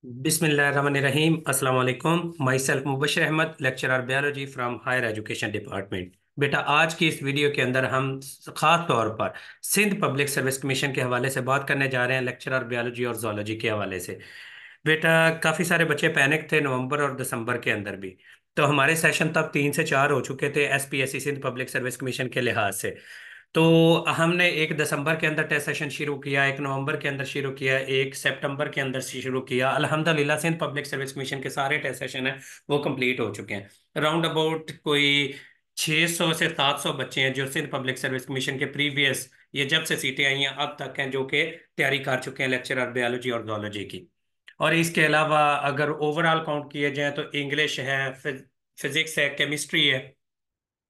बिस्मिल्लाहिर्रहमानिर्रहीम अस्सलाम वालेकुम। Myself Mubashar Ahmed, lecturer biology from higher education department. बेटा, आज की इस वीडियो के अंदर हम खास तौर पर सिंध पब्लिक सर्विस कमीशन के हवाले से बात करने जा रहे हैं, लेक्चरर बायोलॉजी और जोलॉजी के हवाले से। बेटा, काफ़ी सारे बच्चे पैनिक थे नवंबर और दिसंबर के अंदर भी। तो हमारे सेशन तब 3 से 4 हो चुके थे SPSC Sindh public service commission के लिहाज से। तो हमने एक दिसंबर के अंदर टेस्ट सेशन शुरू किया, एक नवंबर के अंदर शुरू किया, एक सितंबर के अंदर शुरू किया। अल्हम्दुलिल्लाह सिंध पब्लिक सर्विस कमीशन के सारे टेस्ट सेशन हैं वो कंप्लीट हो चुके हैं। राउंड अबाउट कोई 600 से 700 बच्चे हैं जो सिंध पब्लिक सर्विस कमीशन के प्रीवियस, ये जब से सीटें आई हैं अब तक हैं, जो कि तैयारी कर चुके हैं लेक्चरर बायोलॉजी और जोलॉजी की। और इसके अलावा अगर ओवरऑल काउंट किए जाए तो इंग्लिश है, फिजिक्स है, केमिस्ट्री है,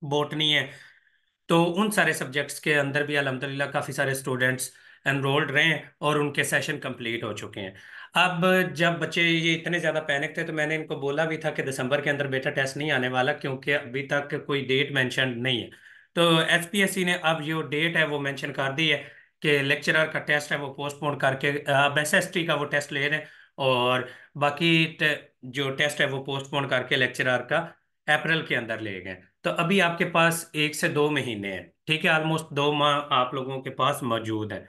बॉटनी है। तो उन सारे सब्जेक्ट्स के अंदर भी अल्हम्दुलिल्लाह काफ़ी सारे स्टूडेंट्स एनरोल्ड रहे हैं और उनके सेशन कंप्लीट हो चुके हैं। अब जब बच्चे ये इतने ज़्यादा पैनिक थे तो मैंने इनको बोला भी था कि दिसंबर के अंदर बेटा टेस्ट नहीं आने वाला, क्योंकि अभी तक कोई डेट मेंशन नहीं है। तो एसपीएससी ने अब जो डेट है वो मेंशन कर दी है कि लेक्चरर का टेस्ट है वो पोस्टपोन करके अब एसएसटी का वो टेस्ट ले रहे हैं। और बाकी जो टेस्ट है वो पोस्टपोन करके लेक्चरर का अप्रैल के अंदर ले गए। तो अभी आपके पास 1 से 2 महीने हैं, ठीक है, ऑलमोस्ट 2 माह आप लोगों के पास मौजूद है।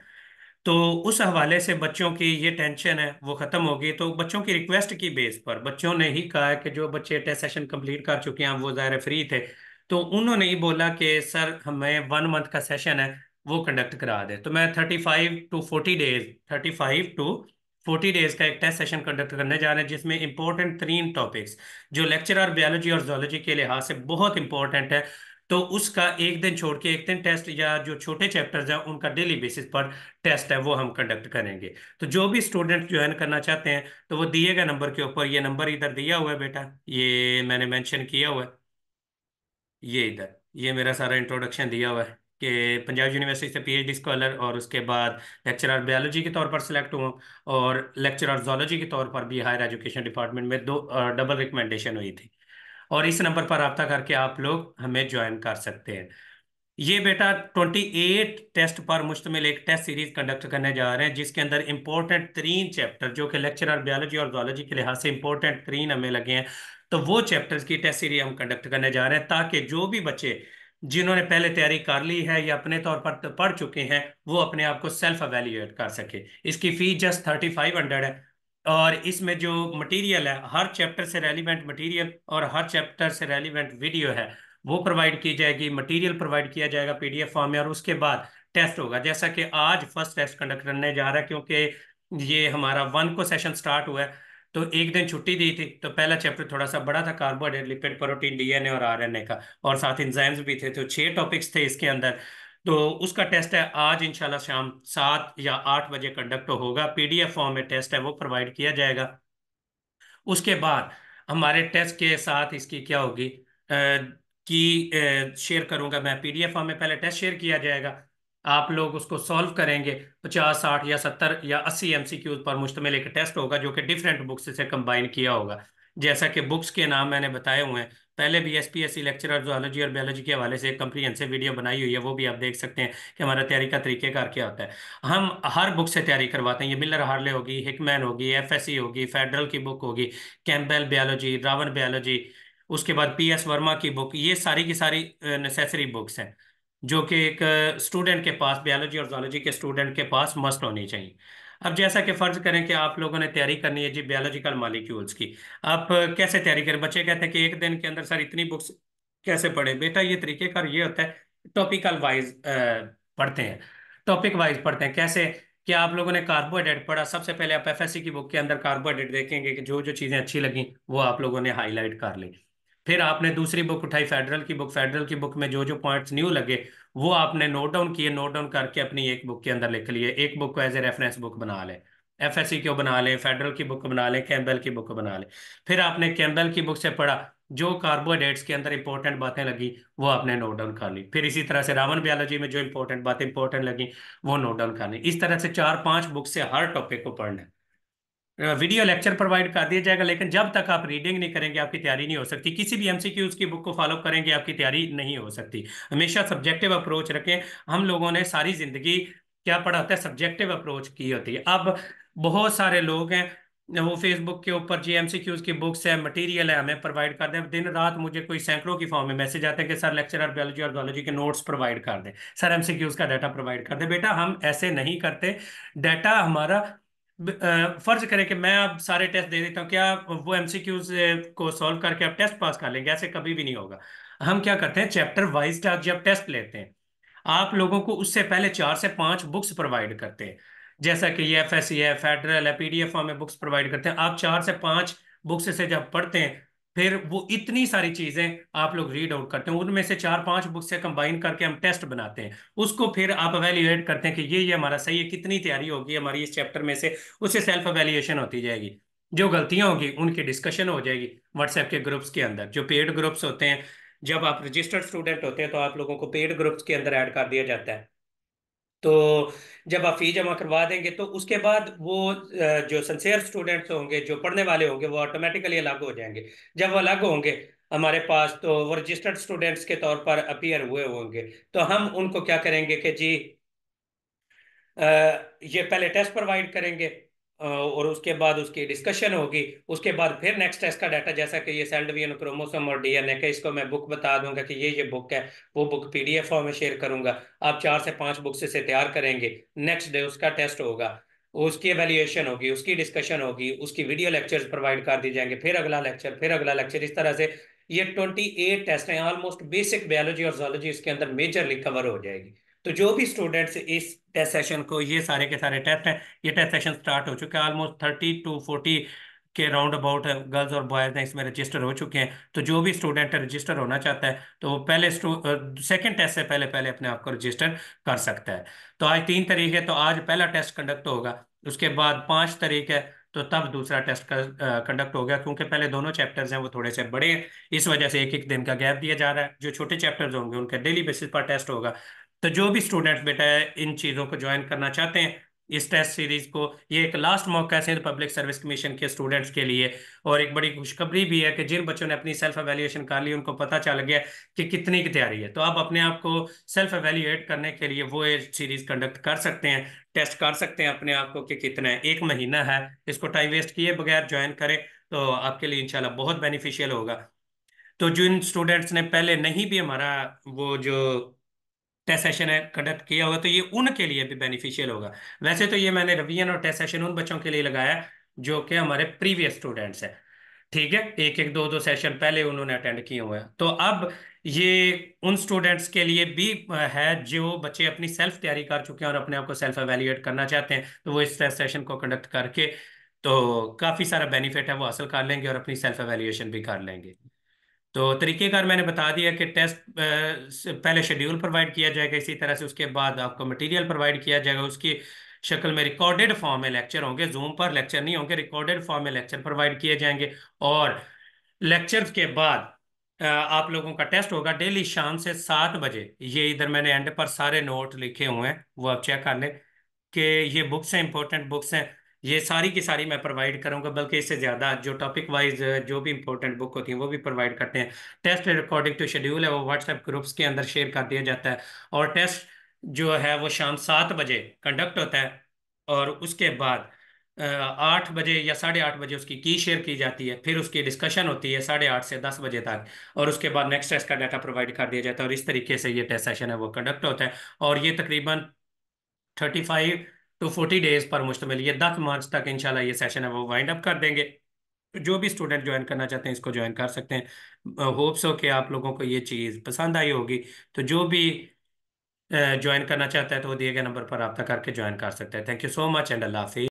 तो उस हवाले से बच्चों की ये टेंशन है वो खत्म होगी। तो बच्चों की रिक्वेस्ट की बेस पर बच्चों ने ही कहा है कि जो बच्चे टेस्ट सेशन कंप्लीट कर चुके हैं वो ज़ाहिर फ्री थे, तो उन्होंने ही बोला कि सर हमें 1 मंथ का सेशन है वो कंडक्ट करा दे। तो मैं 35 टू 40 डेज का एक टेस्ट सेशन कंडक्ट करने जा रहे हैं, जिसमें इंपॉर्टेंट 3 टॉपिक्स जो लेक्चरर बायोलॉजी और जोलॉजी के लिहाज से बहुत इंपॉर्टेंट है, तो उसका एक दिन छोड़ के एक दिन टेस्ट, या जो छोटे चैप्टर्स हैं उनका डेली बेसिस पर टेस्ट है वो हम कंडक्ट करेंगे। तो जो भी स्टूडेंट ज्वाइन करना चाहते हैं तो वो दिए गए नंबर के ऊपर, ये नंबर इधर दिया हुआ है बेटा, ये मैंने मेंशन किया हुआ है, ये इधर, ये मेरा सारा इंट्रोडक्शन दिया हुआ है कि पंजाब यूनिवर्सिटी से पीएचडी स्कॉलर और उसके बाद लेक्चरर बायोलॉजी के तौर पर सिलेक्ट हुआ, और लेक्चरर जोलॉजी के तौर पर भी हायर एजुकेशन डिपार्टमेंट में दो डबल रिकमेंडेशन हुई थी। और इस नंबर पर रब्ता करके आप लोग हमें ज्वाइन कर सकते हैं। ये बेटा 28 टेस्ट पर मुश्तमिल एक टेस्ट सीरीज कंडक्ट करने जा रहे हैं, जिसके अंदर इंपॉर्टेंट 3 चैप्टर जो कि लेक्चरर बायोलॉजी और जोलॉजी के लिहाज से इंपॉर्टेंट 3 हमें लगे हैं, तो वो चैप्टर्स की टेस्ट सीरीज हम कंडक्ट करने जा रहे हैं, ताकि जो भी बच्चे जिन्होंने पहले तैयारी कर ली है या अपने तौर पर पढ़ चुके हैं वो अपने आप को सेल्फ एवेल्युएट कर सके। इसकी फीस जस्ट 3500 है। और इसमें जो मटेरियल है, हर चैप्टर से रेलिवेंट मटेरियल और हर चैप्टर से रेलिवेंट वीडियो है वो प्रोवाइड की जाएगी, मटेरियल प्रोवाइड किया जाएगा पीडीएफ फॉर्म में, और उसके बाद टेस्ट होगा। जैसा कि आज फर्स्ट टेस्ट कंडक्ट करने जा रहा है, क्योंकि ये हमारा 1 को सेशन स्टार्ट हुआ है, तो एक दिन छुट्टी दी थी, तो पहला चैप्टर थोड़ा सा बड़ा था, कार्बोहाइड्रेट, लिपिड, प्रोटीन, डीएनए और आरएनए का, और साथ एंजाइम्स भी थे, तो 6 टॉपिक्स थे इसके अंदर। तो उसका टेस्ट है आज इंशाल्लाह शाम 7 या 8 बजे कंडक्ट होगा। पीडीएफ फॉर्म में टेस्ट है वो प्रोवाइड किया जाएगा। उसके बाद हमारे टेस्ट के साथ इसकी क्या होगी कि शेयर करूंगा मैं पीडीएफ फॉर्म में, पहले टेस्ट शेयर किया जाएगा, आप लोग उसको सॉल्व करेंगे। 50 60 या 70 या 80 एमसीक्यूज पर मुश्तमिल एक टेस्ट होगा जो कि डिफरेंट बुक्स से कंबाइन किया होगा। जैसा कि बुक्स के नाम मैंने बताए हुए हैं, पहले भी एसपीएससी लेक्चरर जोलॉजी और बायोलॉजी के हवाले से एक कंप्रीहेंसिव वीडियो बनाई हुई है, वो भी आप देख सकते हैं कि हमारा तैयारी का तरीकेकार क्या होता है। हम हर बुक से तैयारी करवाते हैं, ये मिलर हार्ले होगी, हिकमैन होगी, एफएससी होगी, फेडरल की बुक होगी, कैंपबेल बायोलॉजी, रावण बायोलॉजी, उसके बाद पीएस वर्मा की बुक, ये सारी की सारी नेसेसरी बुक्स हैं जो कि एक स्टूडेंट के पास, बायोलॉजी और जोलॉजी के स्टूडेंट के पास मस्ट होनी चाहिए। अब जैसा कि फर्ज करें कि आप लोगों ने तैयारी करनी है जी बायोलॉजिकल मॉलिक्यूल्स की, आप कैसे तैयारी करें? बच्चे कहते हैं कि एक दिन के अंदर सर इतनी बुक्स कैसे पढ़े? बेटा ये तरीकेकार ये होता है, टॉपिकल वाइज पढ़ते हैं, टॉपिक वाइज पढ़ते हैं। कैसे कि आप लोगों ने कार्बोहाइड्रेट पढ़ा, सबसे पहले आप एफएससी की बुक के अंदर कार्बोहाइड्रेट देखेंगे कि जो जो चीज़ें अच्छी लगी वो आप लोगों ने हाईलाइट कर ली। फिर आपने दूसरी बुक उठाई फेडरल की बुक, फेडरल की बुक में जो जो पॉइंट्स न्यू लगे वो आपने नोट डाउन किए, नोट डाउन करके अपनी एक बुक के अंदर लिख लिए, एक बुक को एज ए रेफरेंस बुक बना लें, एफएससी को बना लें, फेडरल की बुक बना लें, कैम्बेल की बुक बना लें। फिर आपने कैम्बेल की बुक से पढ़ा, जो कार्बोहाइड्रेट्स के अंदर इंपॉर्टेंट बातें लगी वो आपने नोट डाउन कर ली। फिर इसी तरह से रावण बायोलॉजी में जो इंपॉर्टेंट बातें इंपॉर्टेंट लगी वो नोट डाउन करनी। इस तरह से 4 5 बुक से हर टॉपिक को पढ़ना है। वीडियो लेक्चर प्रोवाइड कर दिया जाएगा, लेकिन जब तक आप रीडिंग नहीं करेंगे आपकी तैयारी नहीं हो सकती। किसी भी एमसीक्यूज की बुक को फॉलो करेंगे आपकी तैयारी नहीं हो सकती। हमेशा सब्जेक्टिव अप्रोच रखें। हम लोगों ने सारी जिंदगी क्या पढ़ा होता है? सब्जेक्टिव अप्रोच की होती है। अब बहुत सारे लोग हैं वो फेसबुक के ऊपर जी एमसीक्यूज की बुक्स है, मटेरियल है, हमें प्रोवाइड कर दें। दिन रात मुझे कोई सैकड़ों की फॉर्म में मैसेज आते हैं कि सर लेक्चरर बायोलॉजी और जूलॉजी के नोट्स प्रोवाइड कर दें, सर एमसीक्यूज का डाटा प्रोवाइड कर दें। बेटा हम ऐसे नहीं करते। डाटा हमारा फर्ज करें कि मैं अब सारे टेस्ट दे देता हूँ, क्या वो एमसीक्यूज को सॉल्व करके आप टेस्ट पास कर लेंगे? ऐसे कभी भी नहीं होगा। हम क्या करते हैं, चैप्टर वाइज जब टेस्ट लेते हैं, आप लोगों को उससे पहले 4 से 5 बुक्स प्रोवाइड करते हैं। जैसा कि ये एफएससी है, फेडरल है, पीडीएफ फॉर्म में बुक्स प्रोवाइड करते हैं। आप 4 से 5 बुक्स से जब पढ़ते हैं, फिर वो इतनी सारी चीजें आप लोग रीड आउट करते हैं, उनमें से 4 5 बुक से कंबाइन करके हम टेस्ट बनाते हैं। उसको फिर आप एवेल्युएट करते हैं कि ये हमारा सही है, कितनी तैयारी होगी हमारी इस चैप्टर में से। उससे सेल्फ एवेल्युएशन होती जाएगी। जो गलतियां होगी उनकी डिस्कशन हो जाएगी व्हाट्सएप के ग्रुप्स के अंदर, जो पेड ग्रुप्स होते हैं। जब आप रजिस्टर्ड स्टूडेंट होते हैं तो आप लोगों को पेड ग्रुप्स के अंदर ऐड कर दिया जाता है। तो जब आप फी जमा करवा देंगे तो उसके बाद वो जो सिंसियर स्टूडेंट्स होंगे, जो पढ़ने वाले होंगे, वो ऑटोमेटिकली अलग हो जाएंगे। जब वो अलग होंगे हमारे पास, तो वो रजिस्टर्ड स्टूडेंट्स के तौर पर अपीयर हुए होंगे। तो हम उनको क्या करेंगे कि जी अ, ये पहले टेस्ट प्रोवाइड करेंगे, और उसके बाद उसकी डिस्कशन होगी। उसके बाद फिर नेक्स्ट टेस्ट का डाटा, जैसा कि ये सेल डिवीजन, क्रोमोसोम और डीएनए का, इसको मैं बुक बता दूंगा कि ये बुक है, वो बुक पीडीएफ फॉर्म में शेयर करूंगा। आप 4 से 5 बुक से तैयार करेंगे। नेक्स्ट डे उसका टेस्ट होगा, उसकी एवेल्युएशन होगी, उसकी डिस्कशन होगी, उसकी वीडियो लेक्चर्स प्रोवाइड कर दी जाएंगे, फिर अगला लेक्चर, फिर अगला लेक्चर, इस तरह से ये 28 टेस्ट हैं। ऑलमोस्ट बेसिक बायोलॉजी और जोलॉजी इसके अंदर मेजरली कवर हो जाएगी। तो जो भी स्टूडेंट्स इस टेस्ट सेशन को, ये सारे के सारे टेस्ट हैं, ये टेस्ट सेशन स्टार्ट हो चुका है, ऑलमोस्ट 30 to 40 के राउंड अबाउट गर्ल्स और बॉयज हैं इसमें रजिस्टर हो चुके हैं। तो जो भी स्टूडेंट रजिस्टर होना चाहता है तो वो पहले सेकेंड टेस्ट से पहले पहले अपने आप को रजिस्टर कर सकता है। तो आज 3 तारीख है, तो आज पहला टेस्ट कंडक्ट होगा। उसके बाद 5 तारीख है, तो तब दूसरा टेस्ट का कंडक्ट हो गया। क्योंकि पहले दोनों चैप्टर्स हैं वो थोड़े से बड़े हैं, इस वजह से एक एक दिन का गैप दिया जा रहा है। जो छोटे चैप्टर्स होंगे उनका डेली बेसिस पर टेस्ट होगा। तो जो भी स्टूडेंट्स बेटा इन चीज़ों को ज्वाइन करना चाहते हैं, इस टेस्ट सीरीज को, ये एक लास्ट मौका है सिंध पब्लिक सर्विस कमीशन के स्टूडेंट्स के लिए। और एक बड़ी खुशखबरी भी है कि जिन बच्चों ने अपनी सेल्फ एवेल्युएशन कर ली, उनको पता चल गया कि कितनी की तैयारी है। तो आप अपने आप को सेल्फ एवेल्युएट करने के लिए वो ये सीरीज कंडक्ट कर सकते हैं, टेस्ट कर सकते हैं अपने आप को कि कितना है। 1 महीना है, इसको टाइम वेस्ट किए बगैर ज्वाइन करें तो आपके लिए इंशाल्लाह बहुत बेनिफिशियल होगा। तो जिन स्टूडेंट्स ने पहले नहीं भी हमारा वो जो टेस्ट सेशन है कंडक्ट किया होगा, तो ये उनके लिए भी बेनिफिशियल होगा। वैसे तो ये मैंने रिवीजन और टेस्ट सेशन उन बच्चों के लिए लगाया है जो कि हमारे प्रीवियस स्टूडेंट्स हैं। ठीक है, एक एक दो दो सेशन पहले उन्होंने अटेंड किए हुए हैं। तो अब ये उन स्टूडेंट्स के लिए भी है जो बच्चे अपनी सेल्फ तैयारी कर चुके हैं और अपने आप को सेल्फ एवेल्युएट करना चाहते हैं, तो वो इस टेस्ट सेशन को कंडक्ट करके तो काफ़ी सारा बेनिफिट है वो हासिल कर लेंगे और अपनी सेल्फ एवेल्युएशन भी कर लेंगे। तो तरीकेकार मैंने बता दिया कि टेस्ट से पहले शेड्यूल प्रोवाइड किया जाएगा, इसी तरह से उसके बाद आपको मटेरियल प्रोवाइड किया जाएगा। उसकी शक्ल में रिकॉर्डेड फॉर्म में लेक्चर होंगे, जूम पर लेक्चर नहीं होंगे, रिकॉर्डेड फॉर्म में लेक्चर प्रोवाइड किए जाएंगे। और लेक्चर्स के बाद आप लोगों का टेस्ट होगा डेली शाम से 7 बजे। ये इधर मैंने एंड पर सारे नोट लिखे हुए हैं, वो आप चेक कर लें कि ये बुक्स हैं, इंपॉर्टेंट बुक्स हैं। ये सारी की सारी मैं प्रोवाइड करूंगा, बल्कि इससे ज़्यादा जो टॉपिक वाइज जो भी इंपॉर्टेंट बुक होती हैं वो भी प्रोवाइड करते हैं। टेस्ट अकॉर्डिंग टू शेड्यूल है वो व्हाट्सएप ग्रुप्स के अंदर शेयर कर दिया जाता है। और टेस्ट जो है वो शाम 7 बजे कंडक्ट होता है। और उसके बाद 8 बजे या 8:30 बजे उसकी की शेयर की जाती है, फिर उसकी डिस्कशन होती है 8:30 से 10 बजे तक। और उसके बाद नेक्स्ट टेस्ट का डाटा प्रोवाइड कर दिया जाता है, और इस तरीके से ये टेस्ट सेशन है वो कंडक्ट होता है। और ये तकरीबन 35 to 40 डेज पर मुश्तमिल, ये 10 मार्च तक इंशाल्लाह ये सेशन है वो वाइंड अप कर देंगे। तो जो भी स्टूडेंट ज्वाइन करना चाहते हैं इसको ज्वाइन कर सकते हैं। होप्स हो कि आप लोगों को ये चीज़ पसंद आई होगी। तो जो भी ज्वाइन करना चाहता है तो वो दिए गए नंबर पर रब्ता करके ज्वाइन कर सकते हैं। Thank you so much and अल्लाह हाफिज़।